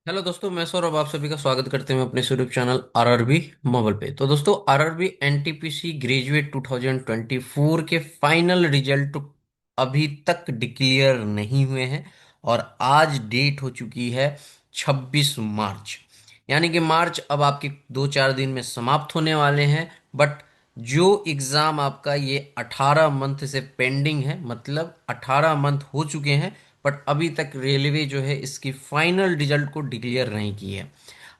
Hello दोस्तों, मैं सौरभ आप सभी का स्वागत करते हैं अपने यूट्यूब चैनल आरआरबी मोबाइल पे। तो दोस्तों, आरआरबी एनटीपीसी ग्रेजुएट 2024 के फाइनल रिजल्ट अभी तक डिक्लेयर नहीं हुए हैं और आज डेट हो चुकी है 26 मार्च। यानी कि मार्च अब आपके 2-4 दिन में समाप्त होने वाले हैं। बट जो एग्ज़ाम आपका ये 18 मंथ से पेंडिंग है, मतलब 18 मंथ हो चुके हैं, बट अभी तक रेलवे जो है इसकी फाइनल रिजल्ट को डिक्लेयर नहीं की है।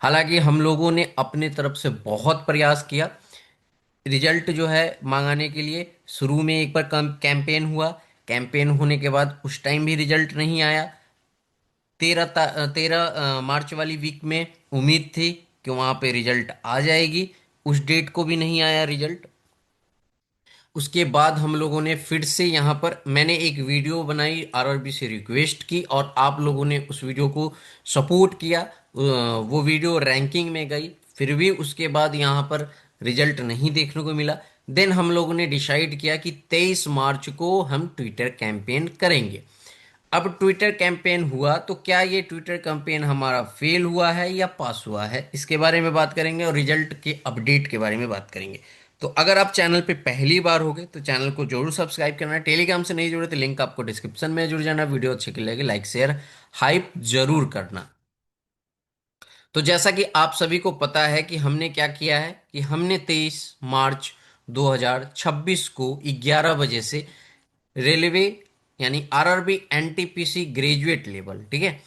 हालांकि हम लोगों ने अपने तरफ से बहुत प्रयास किया रिजल्ट जो है मंगाने के लिए। शुरू में एक बार कैंपेन हुआ। कैंपेन होने के बाद उस टाइम भी रिजल्ट नहीं आया। 13 मार्च वाली वीक में उम्मीद थी कि वहाँ पे रिजल्ट आ जाएगी। उस डेट को भी नहीं आया रिजल्ट। उसके बाद हम लोगों ने फिर से यहाँ पर मैंने एक वीडियो बनाई, आरआरबी से रिक्वेस्ट की और आप लोगों ने उस वीडियो को सपोर्ट किया। वो वीडियो रैंकिंग में गई, फिर भी उसके बाद यहाँ पर रिजल्ट नहीं देखने को मिला। देन हम लोगों ने डिसाइड किया कि 23 मार्च को हम ट्विटर कैंपेन करेंगे। अब ट्विटर कैंपेन हुआ तो क्या ये ट्विटर कैंपेन हमारा फेल हुआ है या पास हुआ है, इसके बारे में बात करेंगे और रिजल्ट के अपडेट के बारे में बात करेंगे। तो अगर आप चैनल पे पहली बार होगे तो चैनल को जरूर सब्सक्राइब करना। टेलीग्राम से नहीं जुड़े तो लिंक आपको डिस्क्रिप्शन में जुड़ जाना। वीडियो अच्छी लगे लाइक शेयर हाइप जरूर करना। तो जैसा कि आप सभी को पता है कि हमने क्या किया है कि हमने 23 मार्च 2026 को 11 बजे से रेलवे यानी आरआरबी एनटीपीसी ग्रेजुएट लेवल, ठीक है,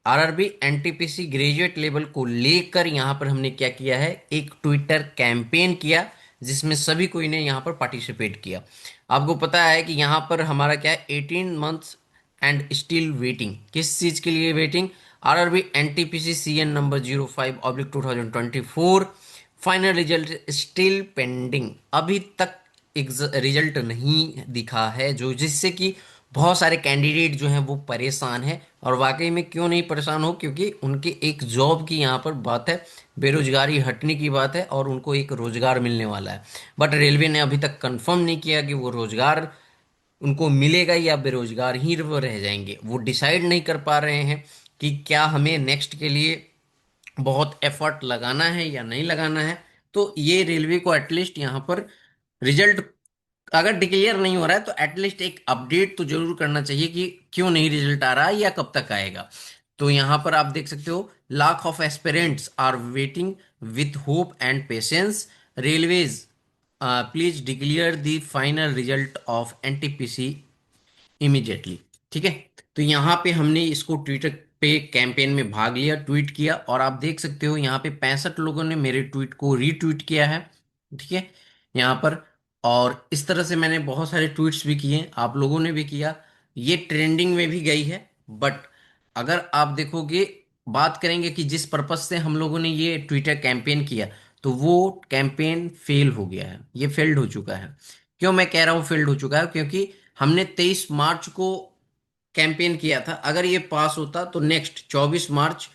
आरआरबी एनटीपीसी ग्रेजुएट लेवल को लेकर यहाँ पर हमने क्या किया है, एक ट्विटर कैंपेन किया जिसमें सभी कोई ने यहाँ पर पार्टिसिपेट किया। आपको पता है कि यहाँ पर हमारा क्या है, 18 मंथ्स एंड स्टिल वेटिंग। किस चीज़ के लिए waiting? RRB NTPC CN number 05/2024 final result still pending. अभी तक रिजल्ट नहीं दिखा है, जो जिससे कि बहुत सारे कैंडिडेट जो हैं वो परेशान हैं। और वाकई में क्यों नहीं परेशान हो, क्योंकि उनके एक जॉब की यहाँ पर बात है, बेरोजगारी हटने की बात है और उनको एक रोजगार मिलने वाला है। बट रेलवे ने अभी तक कंफर्म नहीं किया कि वो रोजगार उनको मिलेगा या बेरोजगार ही वो रह जाएंगे। वो डिसाइड नहीं कर पा रहे हैं कि क्या हमें नेक्स्ट के लिए बहुत एफर्ट लगाना है या नहीं लगाना है। तो ये रेलवे को एटलीस्ट यहाँ पर रिजल्ट अगर डिक्लेयर नहीं हो रहा है तो एटलीस्ट एक अपडेट तो जरूर करना चाहिए कि क्यों नहीं रिजल्ट आ रहा है या कब तक आएगा। तो यहाँ पर आप देख सकते हो, lakh of aspirants are waiting with hope and patience. Railways please declare the final result of NTPC immediately. ठीक है। तो यहाँ पे हमने इसको ट्विटर पे कैंपेन में भाग लिया, ट्वीट किया और आप देख सकते हो यहाँ पे 65 लोगों ने मेरे ट्वीट को रीट्वीट किया है। ठीक है, यहाँ पर। और इस तरह से मैंने बहुत सारे ट्वीट्स भी किए, आप लोगों ने भी किया, ये ट्रेंडिंग में भी गई है। बट अगर आप देखोगे, बात करेंगे कि जिस पर्पज से हम लोगों ने ये ट्विटर कैंपेन किया, तो वो कैंपेन फेल हो गया है, ये फेल्ड हो चुका है। क्यों मैं कह रहा हूँ फेल्ड हो चुका है? क्योंकि हमने 23 मार्च को कैंपेन किया था। अगर ये पास होता तो नेक्स्ट 24 मार्च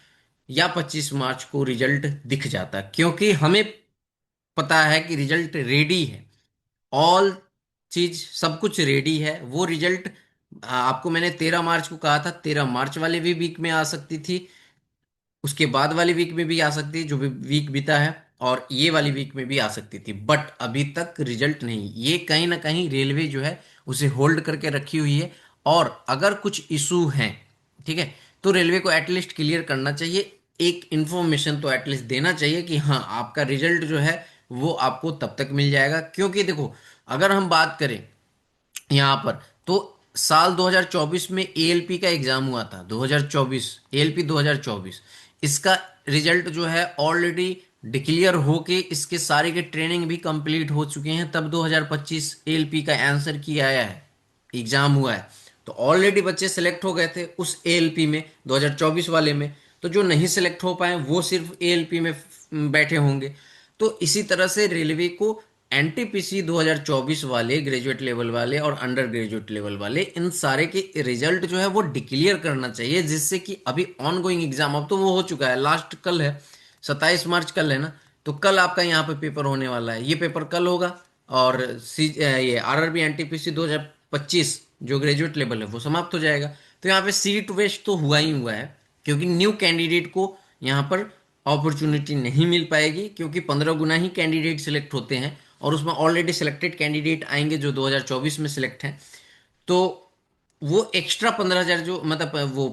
या 25 मार्च को रिजल्ट दिख जाता, क्योंकि हमें पता है कि रिजल्ट रेडी है। ऑल चीज सब कुछ रेडी है। वो रिजल्ट आपको मैंने 13 मार्च को कहा था, 13 मार्च वाले भी वीक में आ सकती थी, उसके बाद वाली वीक में भी आ सकती है जो भी वीक बीता है, और ये वाली वीक में भी आ सकती थी। बट अभी तक रिजल्ट नहीं, ये कहीं ना कहीं रेलवे जो है उसे होल्ड करके रखी हुई है। और अगर कुछ इशू हैं, ठीक है, तो रेलवे को एटलीस्ट क्लियर करना चाहिए, एक इंफॉर्मेशन तो एटलीस्ट देना चाहिए कि हाँ आपका रिजल्ट जो है वो आपको तब तक मिल जाएगा। क्योंकि देखो, अगर हम बात करें यहाँ पर, तो साल 2024 में एएलपी का एग्जाम हुआ था, 2024 एएलपी 2024, इसका रिजल्ट जो है ऑलरेडी डिक्लेयर होके इसके सारे के ट्रेनिंग भी कंप्लीट हो चुके हैं। तब 2025 एएलपी का आंसर की आया है, एग्जाम हुआ है। तो ऑलरेडी बच्चे सेलेक्ट हो गए थे उस एएलपी में, 2024 वाले में। तो जो नहीं सेलेक्ट हो पाए वो सिर्फ एएलपी में बैठे होंगे। तो इसी तरह से रेलवे को एनटीपीसी 2024 वाले ग्रेजुएट लेवल वाले और अंडर ग्रेजुएट लेवल वाले, इन सारे के रिजल्ट जो है वो डिक्लेयर करना चाहिए, जिससे कि अभी ऑन गोइंग एग्जाम, अब तो वो हो चुका है, लास्ट कल है, 27 मार्च कल है ना। तो कल आपका यहाँ पे पेपर होने वाला है, ये पेपर कल होगा। और ये आरआरबी एनटीपीसी 2025 जो ग्रेजुएट लेवल है वो समाप्त हो जाएगा। तो यहाँ पे सीट वेस्ट तो हुआ ही हुआ है। क्योंकि न्यू कैंडिडेट को यहाँ पर अपॉर्चुनिटी नहीं मिल पाएगी, क्योंकि 15 गुना ही कैंडिडेट सिलेक्ट होते हैं और उसमें ऑलरेडी सिलेक्टेड कैंडिडेट आएंगे जो 2024 में सिलेक्ट हैं। तो वो एक्स्ट्रा 15,000 जो मतलब वो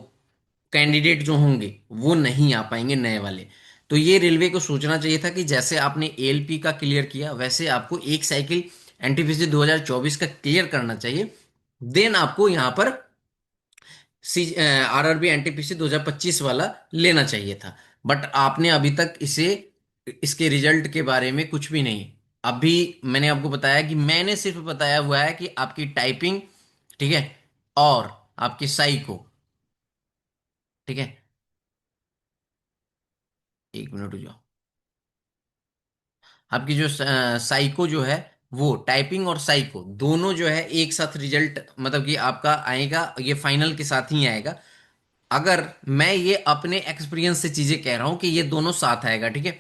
कैंडिडेट जो होंगे वो नहीं आ पाएंगे नए वाले। तो ये रेलवे को सोचना चाहिए था कि जैसे आपने एएलपी का क्लियर किया वैसे आपको एक साइकिल एनटीपीसी 2024 का क्लियर करना चाहिए। देन आपको यहाँ पर आरआरबी एनटीपीसी 2025 वाला लेना चाहिए था। बट आपने अभी तक इसे इसके रिजल्ट के बारे में कुछ भी नहीं। अभी मैंने आपको बताया कि मैंने सिर्फ बताया हुआ है कि आपकी टाइपिंग, ठीक है, और आपकी साइको, ठीक है। एक मिनट रुक जाओ। आपकी जो साइको जो है, वो टाइपिंग और साइको दोनों जो है एक साथ रिजल्ट मतलब कि आपका आएगा, ये फाइनल के साथ ही आएगा। अगर मैं ये अपने एक्सपीरियंस से चीजें कह रहा हूं कि ये दोनों साथ आएगा, ठीक है।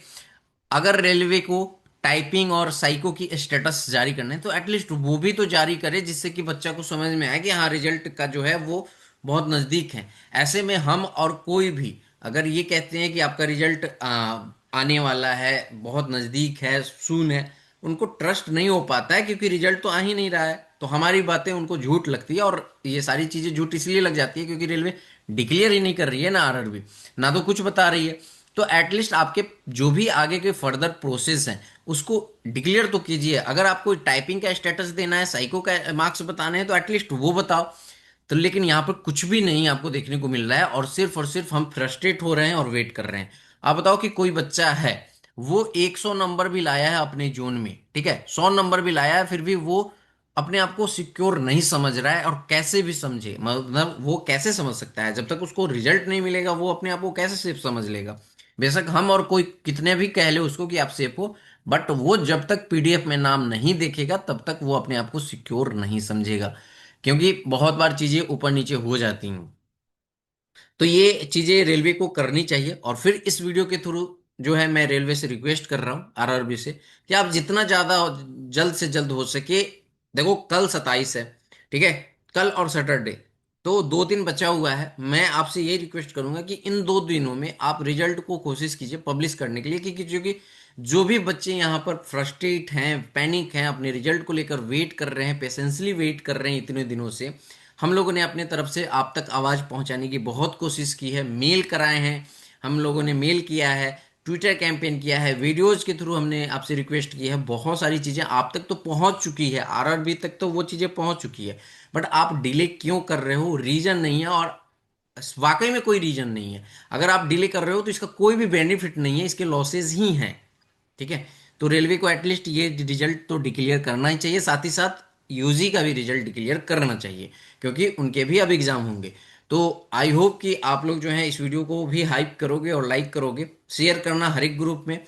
अगर रेलवे को टाइपिंग और साइको की स्टेटस जारी करना है तो एटलीस्ट वो भी तो जारी करे, जिससे कि बच्चा को समझ में आए कि हाँ रिजल्ट का जो है वो बहुत नजदीक है। ऐसे में हम और कोई भी अगर ये कहते हैं कि आपका रिजल्ट आने वाला है, बहुत नजदीक है, सून है, उनको ट्रस्ट नहीं हो पाता है क्योंकि रिजल्ट तो आ ही नहीं रहा है। तो हमारी बातें उनको झूठ लगती है, और ये सारी चीजें झूठ इसलिए लग जाती है क्योंकि रेलवे डिक्लेयर ही नहीं कर रही है ना आरआरबी, ना तो कुछ बता रही है। तो एटलीस्ट आपके जो भी आगे के फर्दर प्रोसेस हैं उसको डिक्लेयर तो कीजिए। अगर आपको टाइपिंग का स्टेटस देना है, साइको का मार्क्स बताने हैं, तो एटलीस्ट वो बताओ। तो लेकिन यहाँ पर कुछ भी नहीं आपको देखने को मिल रहा है, और सिर्फ हम फ्रस्ट्रेट हो रहे हैं और वेट कर रहे हैं। आप बताओ कि कोई बच्चा है वो 100 नंबर भी लाया है अपने जोन में, ठीक है, 100 नंबर भी लाया है, फिर भी वो अपने आप को सिक्योर नहीं समझ रहा है। और कैसे भी समझे, मतलब वो कैसे समझ सकता है जब तक उसको रिजल्ट नहीं मिलेगा, वो अपने आप को कैसे सेफ समझ लेगा। बेशक हम और कोई कितने भी कह ले उसको कि आप सेफ हो, बट वो जब तक पीडीएफ में नाम नहीं देखेगा तब तक वो अपने आप को सिक्योर नहीं समझेगा, क्योंकि बहुत बार चीजें ऊपर नीचे हो जाती हैं। तो ये चीजें रेलवे को करनी चाहिए। और फिर इस वीडियो के थ्रू जो है मैं रेलवे से रिक्वेस्ट कर रहा हूँ, आरआरबी से, कि आप जितना ज्यादा जल्द से जल्द हो सके, देखो कल 27 है, ठीक है, कल और सैटरडे, तो 2 दिन बचा हुआ है। मैं आपसे ये रिक्वेस्ट करूंगा कि इन 2 दिनों में आप रिजल्ट को कोशिश कीजिए पब्लिश करने के लिए, क्योंकि जो भी बच्चे यहाँ पर फ्रस्ट्रेट हैं, पैनिक हैं, अपने रिजल्ट को लेकर वेट कर रहे हैं, पेशेंसली वेट कर रहे हैं इतने दिनों से, हम लोगों ने अपने तरफ से आप तक आवाज़ पहुंचाने की बहुत कोशिश की है, मेल कराए हैं, हम लोगों ने मेल किया है, ट्विटर कैंपेन किया है, वीडियोज के थ्रू हमने आपसे रिक्वेस्ट की है, बहुत सारी चीज़ें आप तक तो पहुंच चुकी है, आरआरबी तक तो वो चीज़ें पहुंच चुकी है। बट आप डिले क्यों कर रहे हो, रीजन नहीं है, और वाकई में कोई रीजन नहीं है। अगर आप डिले कर रहे हो तो इसका कोई भी बेनिफिट नहीं है, इसके लॉसेज ही हैं, ठीक है। तो रेलवे को एटलीस्ट ये रिजल्ट तो डिक्लेयर करना ही चाहिए, साथ ही साथ यूजी का भी रिजल्ट डिक्लेयर करना चाहिए, क्योंकि उनके भी अब एग्जाम होंगे। तो आई होप कि आप लोग जो है इस वीडियो को भी हाइप करोगे और लाइक करोगे, शेयर करना हर एक ग्रुप में।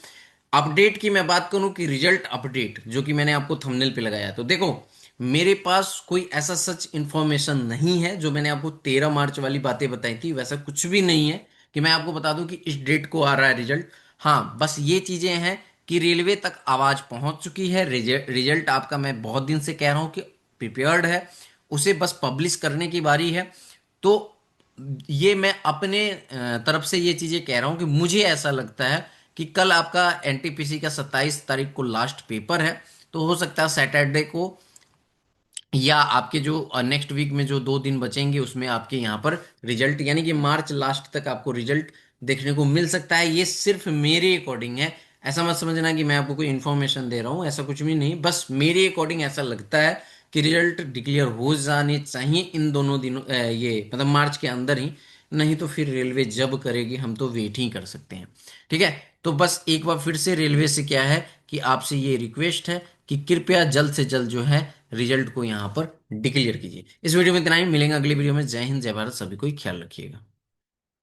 अपडेट की मैं बात करूं कि रिजल्ट अपडेट जो कि मैंने आपको थंबनेल पे लगाया, तो देखो मेरे पास कोई ऐसा सच इंफॉर्मेशन नहीं है। जो मैंने आपको 13 मार्च वाली बातें बताई थी वैसा कुछ भी नहीं है कि मैं आपको बता दूं कि इस डेट को आ रहा है रिजल्ट। हाँ, बस ये चीजें हैं कि रेलवे तक आवाज पहुंच चुकी है, रिजल्ट आपका मैं बहुत दिन से कह रहा हूं कि प्रिपेयर्ड है, उसे बस पब्लिश करने की बारी है। तो ये मैं अपने तरफ से ये चीजें कह रहा हूं कि मुझे ऐसा लगता है कि कल आपका एनटीपीसी का 27 तारीख को लास्ट पेपर है। तो हो सकता है सैटरडे को या आपके जो नेक्स्ट वीक में जो 2 दिन बचेंगे उसमें आपके यहाँ पर रिजल्ट, यानी कि मार्च लास्ट तक आपको रिजल्ट देखने को मिल सकता है। ये सिर्फ मेरे अकॉर्डिंग है, ऐसा मत समझना कि मैं आपको कोई इन्फॉर्मेशन दे रहा हूँ, ऐसा कुछ भी नहीं, बस मेरे अकॉर्डिंग ऐसा लगता है कि रिजल्ट डिक्लेयर हो जाने चाहिए इन दोनों दिनों, ये मतलब मार्च के अंदर ही। नहीं तो फिर रेलवे जब करेगी हम तो वेट ही कर सकते हैं, ठीक है। तो बस एक बार फिर से रेलवे से क्या है कि आपसे ये रिक्वेस्ट है कि कृपया जल्द से जल्द जो है रिजल्ट को यहाँ पर डिक्लेयर कीजिए। इस वीडियो में इतना ही, मिलेंगे अगली वीडियो में। जय हिंद, जय भारत, सभी को ख्याल रखिएगा।